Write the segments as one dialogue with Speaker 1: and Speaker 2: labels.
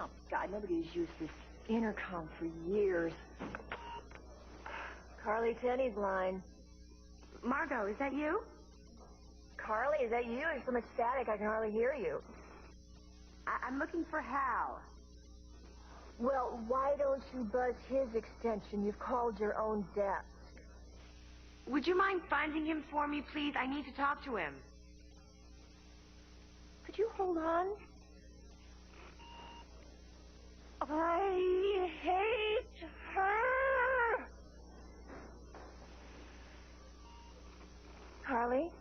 Speaker 1: Oh, God, nobody's used this intercom for years. Carly Tenney's line.
Speaker 2: Margot, is that you?
Speaker 1: Carly, is that you? There's so much static I can hardly hear you.
Speaker 2: I'm looking for Hal.
Speaker 1: Well, why don't you buzz his extension? You've called your own desk.
Speaker 2: Would you mind finding him for me, please? I need to talk to him.
Speaker 1: Could you hold on? I hate her. Carly,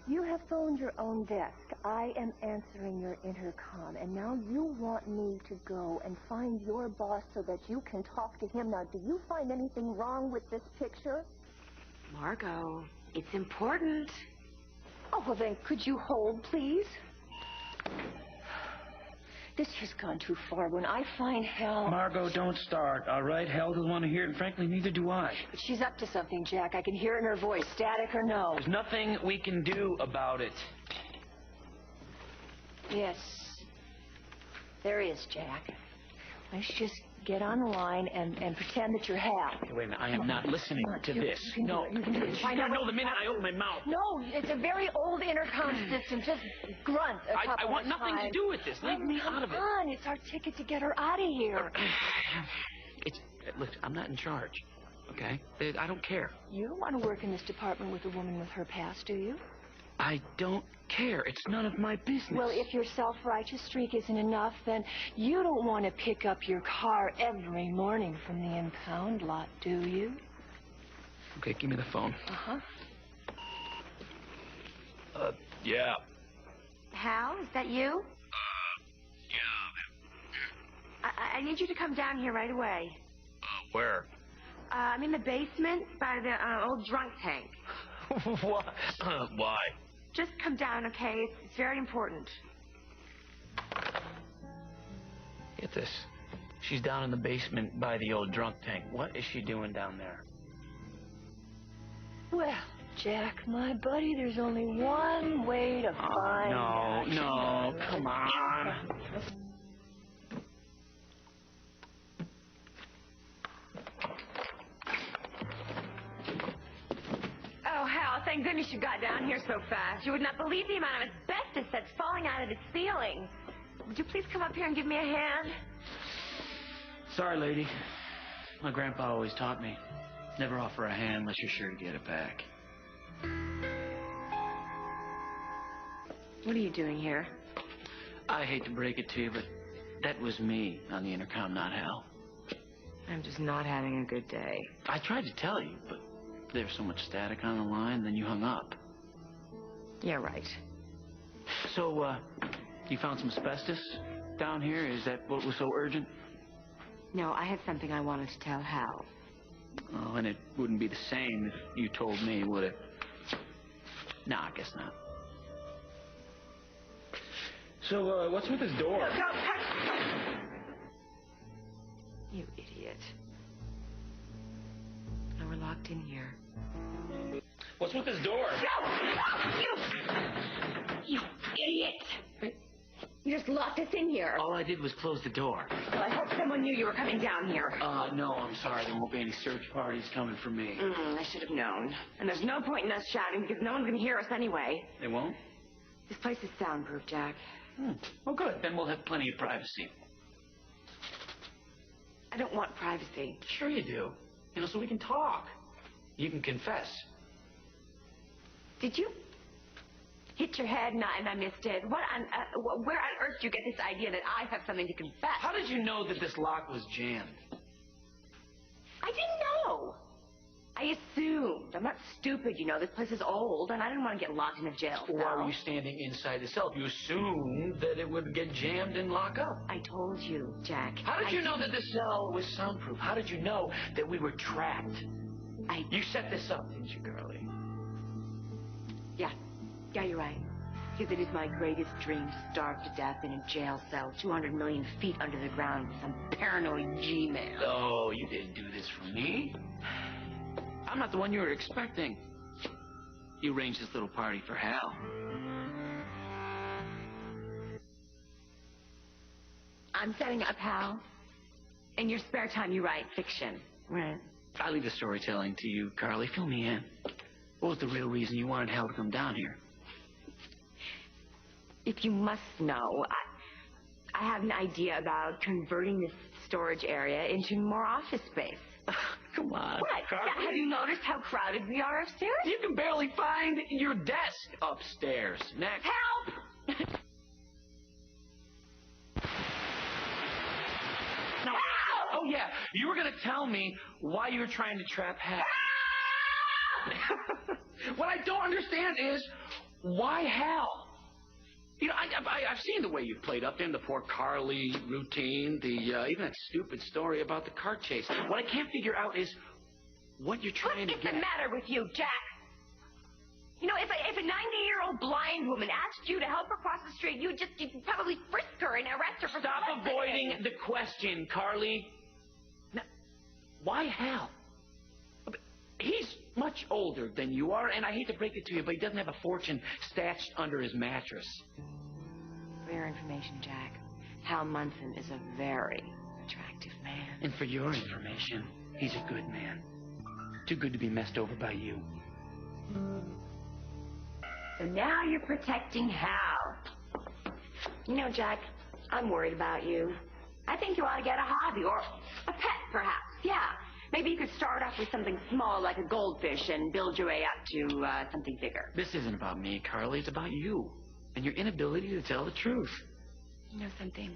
Speaker 1: you have phoned your own desk. I am answering your intercom, and now you want me to go and find your boss so that you can talk to him. Now, do you find anything wrong with this picture?
Speaker 2: Margot, it's important.
Speaker 1: Oh, well then, could you hold, please? This has gone too far. When I find Hal...
Speaker 3: Margot, don't start, all right? Hal doesn't want to hear it, and frankly, neither do I.
Speaker 1: But she's up to something, Jack. I can hear it in her voice, static or no.
Speaker 3: There's nothing we can do about it.
Speaker 1: Yes. There is, Jack. Let's just get on the line and pretend that you're Hal.
Speaker 3: Okay, wait a minute. I am not listening to this. No. I know the minute I open my mouth.
Speaker 1: No, it's a very old intercom system. Just grunt a couple
Speaker 3: I want
Speaker 1: of
Speaker 3: nothing
Speaker 1: times.
Speaker 3: to do with this. Leave me out of it.
Speaker 1: Come on, it's our ticket to get her out of here.
Speaker 3: Look, I'm not in charge, okay? I don't care.
Speaker 1: You don't want to work in this department with a woman with her past, do you?
Speaker 3: I don't care. It's none of my business.
Speaker 1: Well, if your self-righteous streak isn't enough, then you don't want to pick up your car every morning from the impound lot, do you?
Speaker 3: Okay, give me the phone.
Speaker 1: Uh-huh.
Speaker 3: Yeah.
Speaker 2: Hal, is that you?
Speaker 3: Yeah.
Speaker 2: I need you to come down here right away.
Speaker 3: Where?
Speaker 2: I'm in the basement by the old drunk tank.
Speaker 3: Why?
Speaker 2: Just come down, okay? It's very important.
Speaker 3: Get this. She's down in the basement by the old drunk tank. What is she doing down there?
Speaker 1: Well, Jack, my buddy, there's only one way to find out.
Speaker 3: No, come on.
Speaker 2: Oh, Hal, thank goodness you got down here so fast. You would not believe the amount of asbestos that's falling out of the ceiling. Would you please come up here and give me a hand?
Speaker 3: Sorry, lady. My grandpa always taught me, never offer a hand unless you're sure to get it back.
Speaker 2: What are you doing here?
Speaker 3: I hate to break it to you, but that was me on the intercom, not Hal.
Speaker 2: I'm just not having a good day.
Speaker 3: I tried to tell you, but there was so much static on the line, then you hung up.
Speaker 2: Yeah, right.
Speaker 3: So, you found some asbestos down here? Is that what was so urgent?
Speaker 2: No, I had something I wanted to tell Hal.
Speaker 3: Oh, and it wouldn't be the same if you told me, would it? No, I guess not. So, what's with this door?
Speaker 2: No, don't. You idiot. Now we're locked in here.
Speaker 3: What's with this door?
Speaker 2: You idiot! You just locked us in here.
Speaker 3: All I did was close the door.
Speaker 2: Well, I hope someone knew you were coming down here.
Speaker 3: No, I'm sorry. There won't be any search parties coming for me.
Speaker 2: I should have known. And there's no point in us shouting because no one's going to hear us anyway.
Speaker 3: They won't?
Speaker 2: This place is soundproof, Jack.
Speaker 3: Well, good. Then we'll have plenty of privacy.
Speaker 2: I don't want privacy.
Speaker 3: Sure you do. You know, so we can talk. You can confess.
Speaker 2: Did you hit your head and I missed it? Where on earth did you get this idea that I have something to confess?
Speaker 3: How did you know that this lock was jammed?
Speaker 2: I didn't know. I assumed. I'm not stupid, you know. This place is old, and I didn't want to get locked in a jail cell.
Speaker 3: Why were you standing inside the cell? You assumed that it would get jammed and lock up.
Speaker 2: I told you, Jack.
Speaker 3: How did you know that the cell was soundproof? How did you know that we were trapped? You set this up, didn't you, girlie?
Speaker 2: Yeah, you're right. Because it is my greatest dream to starve to death in a jail cell 200 million feet under the ground with some paranoid G-man.
Speaker 3: Oh, you didn't do this for me. I'm not the one you were expecting. You arranged this little party for Hal.
Speaker 2: I'm setting up, Hal. In your spare time, you write fiction. Right.
Speaker 3: I leave the storytelling to you, Carly. Fill me in. What was the real reason you wanted Hal to come down here?
Speaker 2: If you must know, I have an idea about converting this storage area into more office space.
Speaker 3: Come on,
Speaker 2: What?
Speaker 3: Carly.
Speaker 2: Have you noticed how crowded we are upstairs?
Speaker 3: You can barely find your desk upstairs. Next.
Speaker 2: Help!
Speaker 3: No. Oh, yeah. You were going to tell me why you were trying to trap Hal. What I don't understand is, why Hal? You know, I've seen the way you've played up in the poor Carly routine, even that stupid story about the car chase. What I can't figure out is what you're trying to get.
Speaker 2: What's the matter with you, Jack? You know, if a 90-year-old blind woman asked you to help her cross the street, you'd probably frisk her and arrest her for
Speaker 3: Stop avoiding the question, Carly. Now, why Hal? He's much older than you are, and I hate to break it to you, but he doesn't have a fortune stashed under his mattress.
Speaker 2: For your information, Jack, Hal Munson is a very attractive man.
Speaker 3: And for your information, he's a good man. Too good to be messed over by you.
Speaker 2: So now you're protecting Hal. You know, Jack, I'm worried about you. I think you ought to get a hobby, or a pet, perhaps. Yeah. Maybe you could start off with something small like a goldfish and build your way up to something bigger.
Speaker 3: This isn't about me, Carly. It's about you and your inability to tell the truth.
Speaker 2: You know something?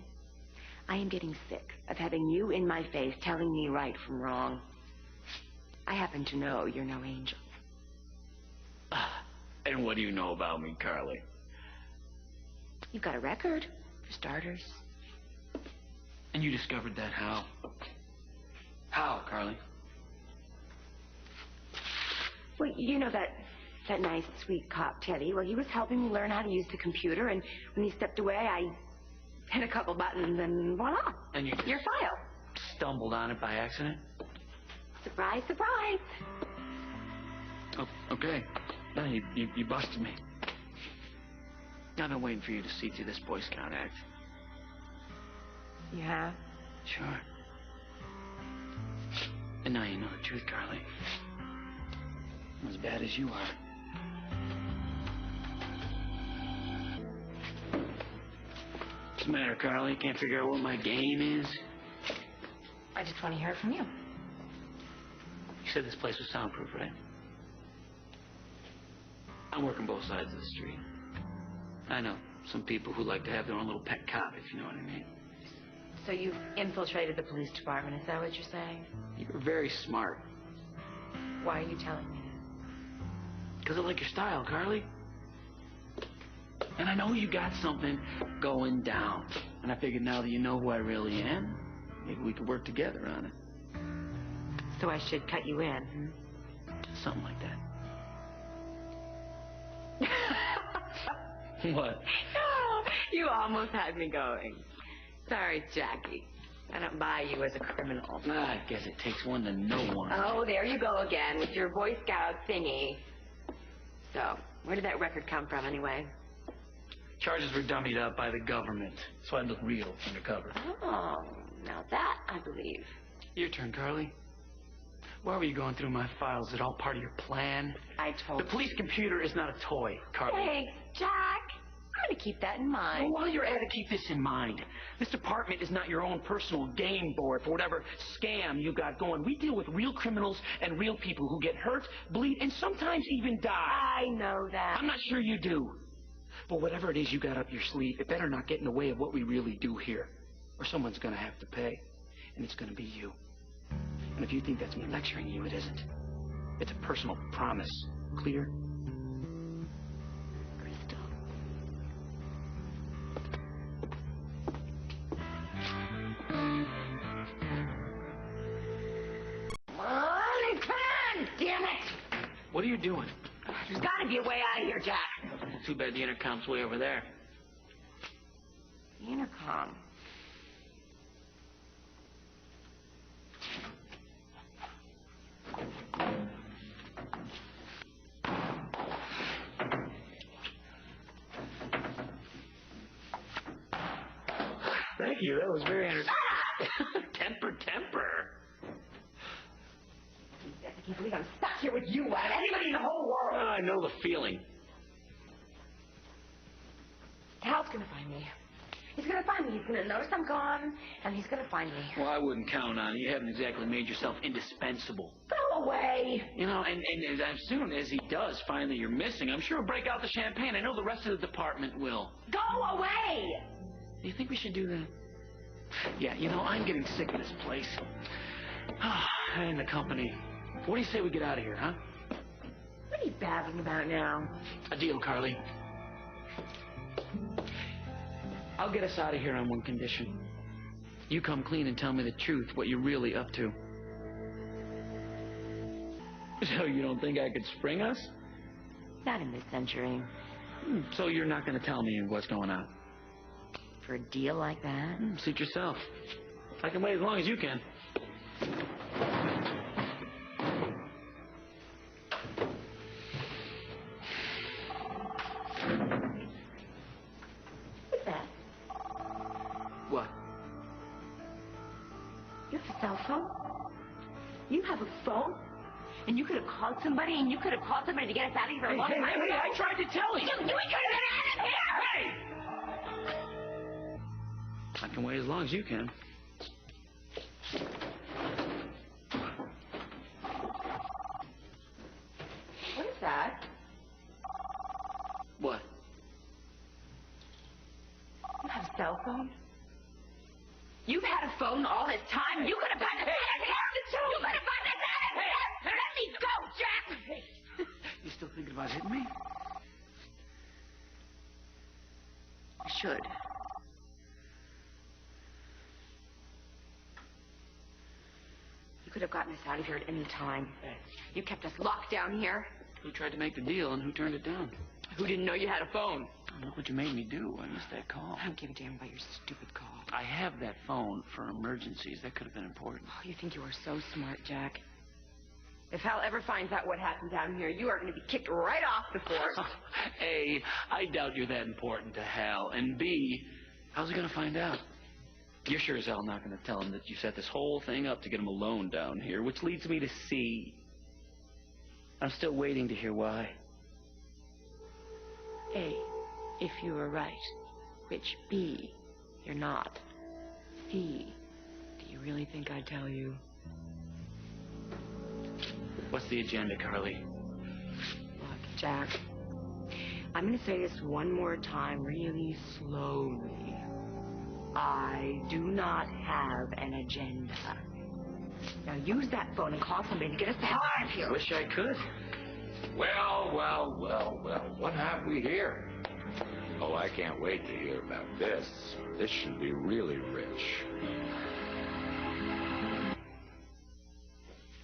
Speaker 2: I am getting sick of having you in my face telling me right from wrong. I happen to know you're no angel.
Speaker 3: And what do you know about me, Carly?
Speaker 2: You've got a record, for starters.
Speaker 3: And you discovered that how? How, Carly?
Speaker 2: Well, you know that nice, sweet cop, Teddy. Well, he was helping me learn how to use the computer, and when he stepped away, I hit a couple buttons, and voila.
Speaker 3: And
Speaker 2: your file.
Speaker 3: Stumbled on it by accident?
Speaker 2: Surprise, surprise.
Speaker 3: Oh, okay. No, you busted me. I've been waiting for you to see through this Boy Scout act.
Speaker 2: You have?
Speaker 3: Sure. And now you know the truth, Carly. I'm as bad as you are. What's the matter, Carly? Can't figure out what my game is?
Speaker 2: I just want to hear it from you.
Speaker 3: You said this place was soundproof, right? I'm working both sides of the street. I know some people who like to have their own little pet cop, if you know what I mean.
Speaker 2: So you've infiltrated the police department, is that what you're saying?
Speaker 3: You're very smart.
Speaker 2: Why are you telling me
Speaker 3: Because I like your style, Carly. And I know you got something going down. And I figured now that you know who I really am, maybe we could work together on it.
Speaker 2: that? So I should cut you in,
Speaker 3: Something like that. What?
Speaker 2: Oh, you almost had me going. Sorry, Jackie. I don't buy you as a criminal.
Speaker 3: I guess it takes one to know one.
Speaker 2: Oh, there you go again with your Boy Scout thingy. So, where did that record come from, anyway?
Speaker 3: Charges were dummied up by the government, so I'd look real undercover.
Speaker 2: Oh, now that I believe.
Speaker 3: Your turn, Carly. Why were you going through my files? Is it all part of your plan?
Speaker 2: I told
Speaker 3: The police computer is not a toy, Carly.
Speaker 2: Thanks, Jack. I'm going to keep that in mind.
Speaker 3: Well, while you're at it, keep this in mind. This department is not your own personal game board for whatever scam you got going. We deal with real criminals and real people who get hurt, bleed, and sometimes even die.
Speaker 2: I know that.
Speaker 3: I'm not sure you do. But whatever it is you got up your sleeve, it better not get in the way of what we really do here. Or someone's going to have to pay. And it's going to be you. And if you think that's me lecturing you, it isn't. It's a personal promise. Clear?
Speaker 2: Crystal. Come on, come on, damn it!
Speaker 3: What are you doing?
Speaker 2: There's got to be a way out of here, Jack.
Speaker 3: Too bad the intercom's way over there.
Speaker 2: The intercom.
Speaker 3: Thank you. That was very entertaining. Temper.
Speaker 2: I can't believe I'm stuck here with you, out of anybody in the whole world.
Speaker 3: I know the feeling.
Speaker 2: Hal's gonna find me. He's gonna find me. He's gonna notice I'm gone, and he's gonna find me.
Speaker 3: Well, I wouldn't count on it. You haven't exactly made yourself indispensable.
Speaker 2: Go away.
Speaker 3: You know, and as soon as he does find that you're missing, I'm sure he'll break out the champagne. I know the rest of the department will.
Speaker 2: Go away.
Speaker 3: Do you think we should do that? Yeah, you know, I'm getting sick of this place. And the company. What do you say we get out of here, huh?
Speaker 2: What are you babbling about now?
Speaker 3: A deal, Carly. I'll get us out of here on one condition. You come clean and tell me the truth, what you're really up to. So you don't think I could spring us?
Speaker 2: Not in this century.
Speaker 3: So you're not going to tell me what's going on?
Speaker 2: For a deal like that?
Speaker 3: Suit yourself. I can wait as long as you can.
Speaker 2: What's that?
Speaker 3: What?
Speaker 2: You have a cell phone? You have a phone? And you could have called somebody, and you could have called somebody to get us out of here a long time ago.
Speaker 3: I tried to tell you.
Speaker 2: You could have get out of here!
Speaker 3: Hey! I can wait as long as you can.
Speaker 2: What is that?
Speaker 3: What?
Speaker 2: You have a cell phone? You've had a phone all this time? You could have gotten us out of here! You could have gotten us out of here! Let me go, Jack!
Speaker 3: You still thinking about hitting me?
Speaker 2: I should. You could have gotten us out of here at any time. You kept us locked down here.
Speaker 3: Who tried to make the deal and who turned it down?
Speaker 2: Who didn't know you had a phone?
Speaker 3: Look what you made me do. I missed that call.
Speaker 2: I don't give a damn about your stupid call.
Speaker 3: I have that phone for emergencies. That could have been important.
Speaker 2: Oh, you think you are so smart, Jack. If Hal ever finds out what happened down here, you are going to be kicked right off the force.
Speaker 3: A, I doubt you're that important to Hal. And B, how's he going to find out? You're sure as hell not going to tell him that you set this whole thing up to get him alone down here, which leads me to C. I'm still waiting to hear why.
Speaker 2: A, if you were right. Which, B, you're not. C, do you really think I'd tell you?
Speaker 3: What's the agenda, Carly?
Speaker 2: Look, Jack, I'm going to say this one more time, really slowly. I do not have an agenda. Now use that phone and call somebody to get us the hell out of here.
Speaker 3: Wish I could.
Speaker 4: Well, what have we here? Oh, I can't wait to hear about this. This should be really rich.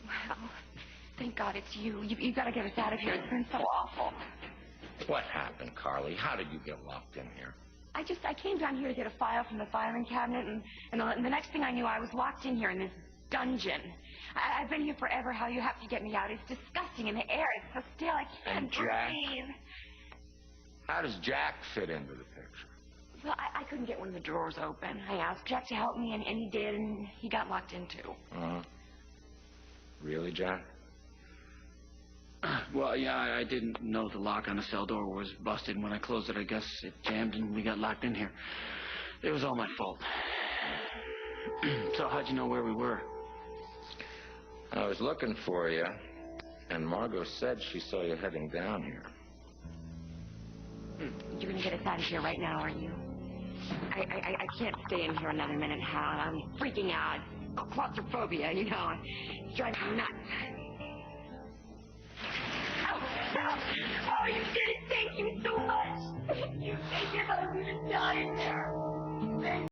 Speaker 2: Well, thank God it's you. You've got to get us out of here. It's been so awful.
Speaker 4: What happened, Carly? How did you get locked in here?
Speaker 2: I came down here to get a file from the filing cabinet, and the next thing I knew, I was locked in here in this dungeon. I've been here forever. How you have to get me out? It's disgusting, and the air is so still. I can't
Speaker 4: And Jack?
Speaker 2: breathe.
Speaker 4: How does Jack fit into the picture?
Speaker 2: Well, I couldn't get one of the drawers open. I asked Jack to help me, and he did, and he got locked in, too.
Speaker 4: Really, Jack?
Speaker 3: Well, yeah, I didn't know the lock on the cell door was busted, and when I closed it, I guess it jammed, and we got locked in here. It was all my fault. So how'd you know where we were?
Speaker 4: I was looking for you, and Margot said she saw you heading down here.
Speaker 2: You're going to get us out of here right now, aren't you? I can't stay in here another minute, Hal. I'm freaking out. Claustrophobia, you know. It's driving me nuts. Oh, you did it! Thank you so much! You saved your life. You just died in there.